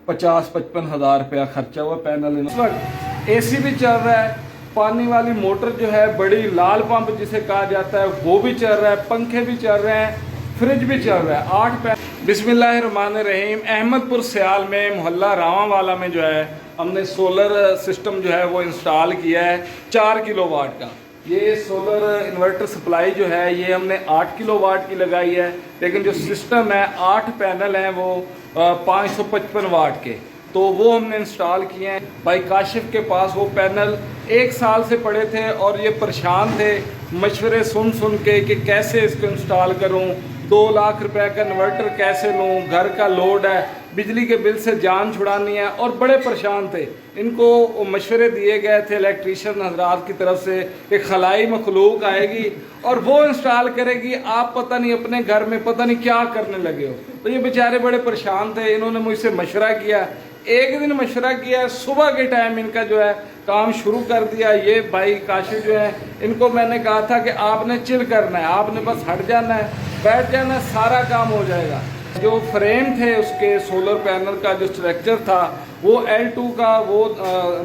50-55 हज़ार रुपया खर्चा हुआ पैनल। इस वक्त AC भी चल रहा है, पानी वाली मोटर जो है बड़ी लाल पंप जिसे कहा जाता है वो भी चल रहा है, पंखे भी चल रहे हैं, फ्रिज भी चल रहा है। 8 पैनल। बिस्मिल्लाहिर्रहमानिर्रहीम। अहमदपुर सियाल में मोहल्ला रावांवाला में जो है हमने सोलर सिस्टम जो है वो इंस्टॉल किया है 4 किलोवाट का। ये सोलर इन्वर्टर सप्लाई जो है ये हमने 8 किलोवाट की लगाई है, लेकिन जो सिस्टम है 8 पैनल हैं वो 555 वाट के, तो वो हमने इंस्टॉल किए हैं। भाई काशिफ के पास वो पैनल 1 साल से पड़े थे और ये परेशान थे मशवरे सुन सुन के कि कैसे इसको इंस्टॉल करूं, 2 लाख रुपए का इन्वर्टर कैसे लूं, घर का लोड है, बिजली के बिल से जान छुड़ानी है, और बड़े परेशान थे। इनको मशवरे दिए गए थे इलेक्ट्रीशियन हजरात की तरफ से कि खलाई मखलूक आएगी और वो इंस्टॉल करेगी, आप पता नहीं अपने घर में पता नहीं क्या करने लगे हो। तो ये बेचारे बड़े परेशान थे, इन्होंने मुझसे मशवरा किया। एक दिन मशवरा किया, सुबह के टाइम इनका जो है काम शुरू कर दिया। ये भाई काशिफ जो है इनको मैंने कहा था कि आपने चिल करना है, आपने बस हट जाना है, बैठ जाना है, सारा काम हो जाएगा। जो फ्रेम थे उसके सोलर पैनल का जो स्ट्रक्चर था वो L2 का वो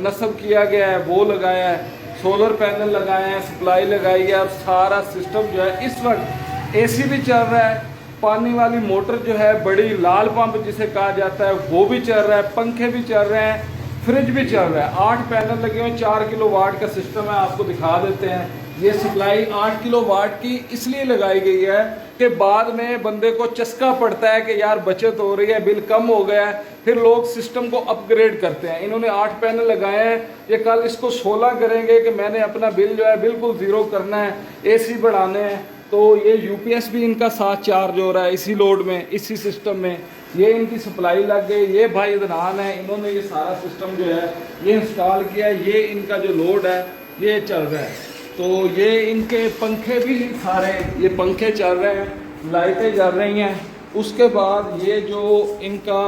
नस्ब किया गया है, वो लगाया है, सोलर पैनल लगाए हैं, सप्लाई लगाई है, और सारा सिस्टम जो है इस वक्त AC भी चल रहा है, पानी वाली मोटर जो है बड़ी लाल पंप जिसे कहा जाता है वो भी चल रहा है, पंखे भी चल रहे हैं, फ्रिज भी चल रहा है। 8 पैनल लगे हुए, 4 किलोवाट का सिस्टम है, आपको दिखा देते हैं। ये सप्लाई 8 किलोवाट की इसलिए लगाई गई है कि बाद में बंदे को चस्का पड़ता है कि यार बचत हो रही है, बिल कम हो गया है, फिर लोग सिस्टम को अपग्रेड करते हैं। इन्होंने 8 पैनल लगाए हैं, ये कल इसको 16 करेंगे कि मैंने अपना बिल जो है बिल्कुल ज़ीरो करना है, AC बढ़ाने हैं। तो ये UPS भी इनका साथ चार्ज हो रहा है इसी लोड में, इसी सिस्टम में। ये इनकी सप्लाई लग गई। ये भाई इधरान है, इन्होंने ये सारा सिस्टम जो है ये इंस्टॉल किया है। ये इनका जो लोड है ये चल रहा है, तो ये इनके पंखे भी सारे ये पंखे चल रहे हैं, लाइटें जल रही हैं। उसके बाद ये जो इनका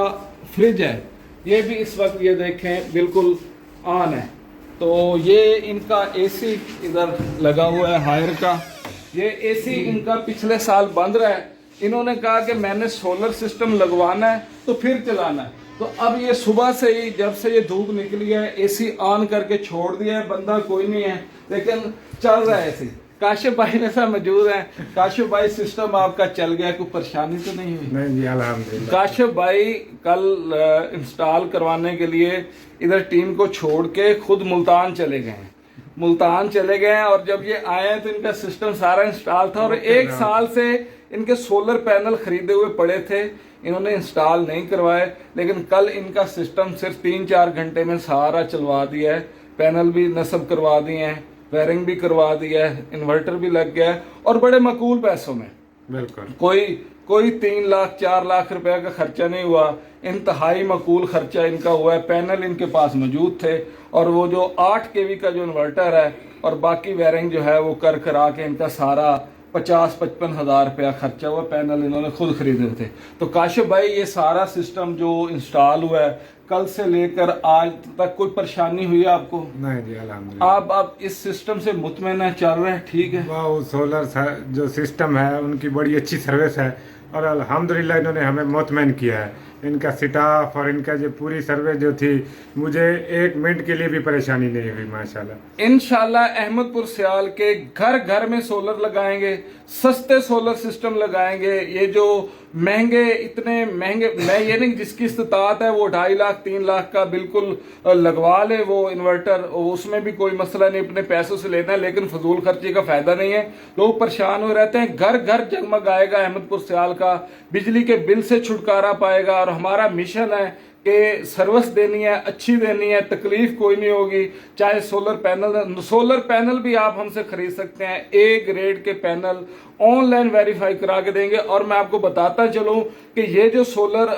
फ्रिज है ये भी इस वक्त ये देखें बिल्कुल ऑन है। तो ये इनका AC इधर लगा हुआ है हायर का। ये AC इनका पिछले साल बंद रहा है। इन्होंने कहा कि मैंने सोलर सिस्टम लगवाना है तो फिर चलाना है। तो अब ये सुबह से ही जब से ये धूप निकली है AC ऑन करके छोड़ दिया है, बंदा कोई नहीं है लेकिन चल रहा है AC। काशिफ भाई मेरे साथ मौजूद हैं। काशिफ भाई सिस्टम आपका चल गया, कोई परेशानी तो नहीं हुई? नहीं जी अल्हम्दुलिल्लाह। काशिफ भाई कल इंस्टॉल करवाने के लिए इधर टीम को छोड़ के खुद मुल्तान चले गए हैं। मुल्तान चले गए हैं और जब ये आए हैं तो इनका सिस्टम सारा इंस्टॉल था, और 1 साल से इनके सोलर पैनल खरीदे हुए पड़े थे, इन्होंने इंस्टॉल नहीं करवाए। लेकिन कल इनका सिस्टम सिर्फ 3-4 घंटे में सारा चलवा दिया है, पैनल भी नस्ब करवा दिए हैं, वायरिंग भी करवा दिया है, इन्वर्टर भी लग गया है, और बड़े माकूल पैसों में। बिल्कुल कोई 3 लाख 4 लाख रुपए का खर्चा नहीं हुआ, इंतहाई माकूल खर्चा इनका हुआ है। पैनल इनके पास मौजूद थे, और वो जो 8 kV का जो इन्वर्टर है और बाकी वायरिंग जो है वो कर करा के इनका सारा 50-55 हज़ार रुपया खर्चा हुआ। पैनल इन्होंने खुद खरीदे थे। तो काशिफ भाई ये सारा सिस्टम जो इंस्टॉल हुआ है कल से लेकर आज तक कोई परेशानी हुई है आपको? नहीं जी अल्हम्दुलिल्लाह। आप इस सिस्टम से मुतमईन है, चल रहे हैं ठीक है? वो सोलर जो सिस्टम है उनकी बड़ी अच्छी सर्विस है, और अल्हम्दुलिल्लाह इन्होंने हमें मुतमईन किया है। इनका स्टाफ और इनका जो पूरी सर्विस जो थी, मुझे 1 मिनट के लिए भी परेशानी नहीं हुई माशाल्लाह। इंशाल्लाह अहमदपुर सियाल के घर घर में सोलर लगाएंगे, सस्ते सोलर सिस्टम लगाएंगे। ये जो महंगे इतने महंगे, मैं ये नहीं, जिसकी इस्तात है वो 2.5 लाख 3 लाख का बिल्कुल लगवा ले वो इन्वर्टर, उसमें भी कोई मसला नहीं, अपने पैसों से लेना है, लेकिन फजूल खर्ची का फायदा नहीं है। लोग परेशान हो रहते हैं। घर घर जगमगाएगा अहमदपुर सियाल का, बिजली के बिल से छुटकारा पाएगा। और हमारा मिशन है कि सर्विस देनी है, अच्छी देनी है, तकलीफ कोई नहीं होगी। चाहे सोलर पैनल भी आप हमसे खरीद सकते हैं, A ग्रेड के पैनल ऑनलाइन वेरीफाई करा के देंगे। और मैं आपको बताता चलूं कि ये जो सोलर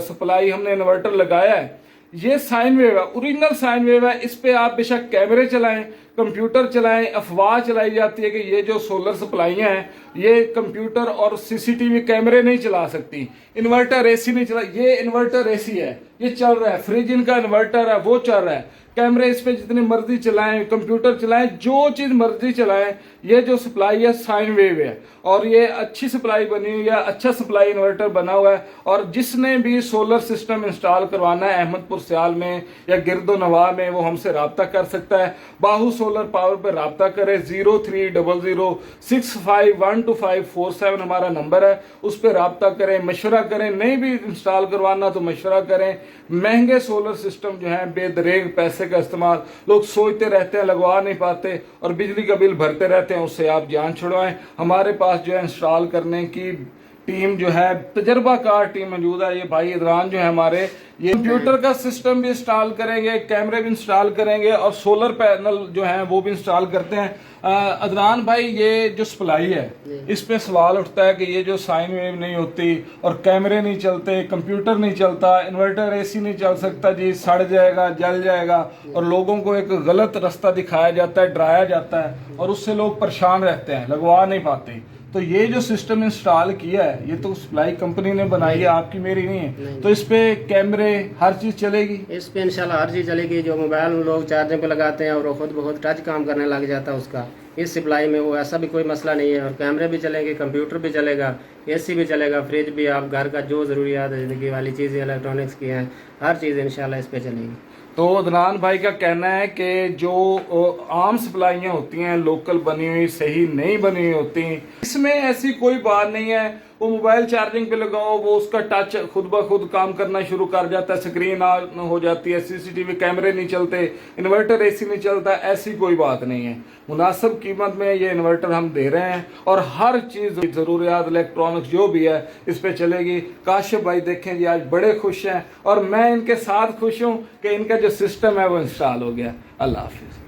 सप्लाई हमने इन्वर्टर लगाया है ये साइन वेव है, ओरिजिनल साइन वेव है। इस पे आप बेशक कैमरे चलाएं, कंप्यूटर चलाएं, अफवाह चलाई जाती है कि ये जो सोलर सप्लाइयाँ हैं ये कंप्यूटर और सीसीटीवी कैमरे नहीं चला सकती, इन्वर्टर एसी नहीं चला। ये इन्वर्टर एसी है, ये चल रहा है, फ्रिज इनका इन्वर्टर है वो चल रहा है, कैमरे इस पे जितनी मर्जी चलाएं, कंप्यूटर चलाएं, जो चीज़ मर्जी चलाएं, ये जो सप्लाई है साइन वेव है और ये अच्छी सप्लाई बनी हुई है, अच्छा सप्लाई इन्वर्टर बना हुआ है। और जिसने भी सोलर सिस्टम इंस्टॉल करवाना है अहमदपुर सियाल में या गिरदो नवाह में वो हमसे रब्ता कर सकता है। बाहू सोलर पावर पर रब्ता करें, 030065122547 हमारा नंबर है, उस पर रब्ता करें, मशवरा करें। नहीं भी इंस्टॉल करवाना तो मशवरा करें। महंगे सोलर सिस्टम जो है बेदरेग पैसे का इस्तेमाल लोग सोचते रहते हैं, लगवा नहीं पाते और बिजली का बिल भरते रहते हैं, उससे आप जान छुड़वाएं। हमारे पास जो है इंस्टॉल करने की टीम जो है तजर्बाकार टीम मौजूद है। ये भाई इदरान जो है हमारे ये कंप्यूटर का सिस्टम भी इंस्टॉल करेंगे, कैमरे भी इंस्टॉल करेंगे और सोलर पैनल जो है वो भी इंस्टॉल करते हैं। अदनान भाई ये जो सप्लाई है इस पे सवाल उठता है कि ये जो साइन वेव नहीं होती और कैमरे नहीं चलते, कंप्यूटर नहीं चलता, इन्वर्टर एसी नहीं चल सकता जी, सड़ जाएगा, जल जाएगा, और लोगों को एक गलत रास्ता दिखाया जाता है, डराया जाता है और उससे लोग परेशान रहते हैं, लगवा नहीं पाते। तो ये जो सिस्टम इंस्टॉल किया है ये तो सप्लाई कंपनी ने बनाई है, आपकी मेरी नहीं है। तो इस पे कैमरे हर चीज चलेगी, इस पे इंशाल्लाह हर चीज़ चलेगी। जो मोबाइल में लोग चार्जिंग पे लगाते हैं और वो खुद बहुत टच काम करने लग जाता है उसका, इस सप्लाई में वो ऐसा भी कोई मसला नहीं है। और कैमरे भी चलेंगे, कंप्यूटर भी चलेगा, एसी भी चलेगा, फ्रिज भी, आप घर का जो ज़रूरियात ज़िंदगी वाली चीज़ें इलेक्ट्रॉनिक्स की हैं हर चीज़ इंशाल्लाह इस पे चलेगी। तो अदनान भाई का कहना है कि जो आम सप्लाइयाँ होती हैं लोकल बनी हुई सही नहीं बनी हुई होती, इसमें ऐसी कोई बात नहीं है। वो मोबाइल चार्जिंग पे लगाओ, वो उसका टच खुद ब खुद काम करना शुरू कर जाता है, स्क्रीन ऑन हो जाती है, सीसीटीवी कैमरे नहीं चलते, इन्वर्टर एसी नहीं चलता, ऐसी कोई बात नहीं है। मुनासिब कीमत में ये इन्वर्टर हम दे रहे हैं और हर चीज़ ज़रूरियात इलेक्ट्रॉनिक्स जो भी है इस पे चलेगी। काशिफ भाई देखें जी आज बड़े खुश हैं और मैं इनके साथ खुश हूँ कि इनका जो सिस्टम है वो इंस्टॉल हो गया। अल्लाह हाफिज़।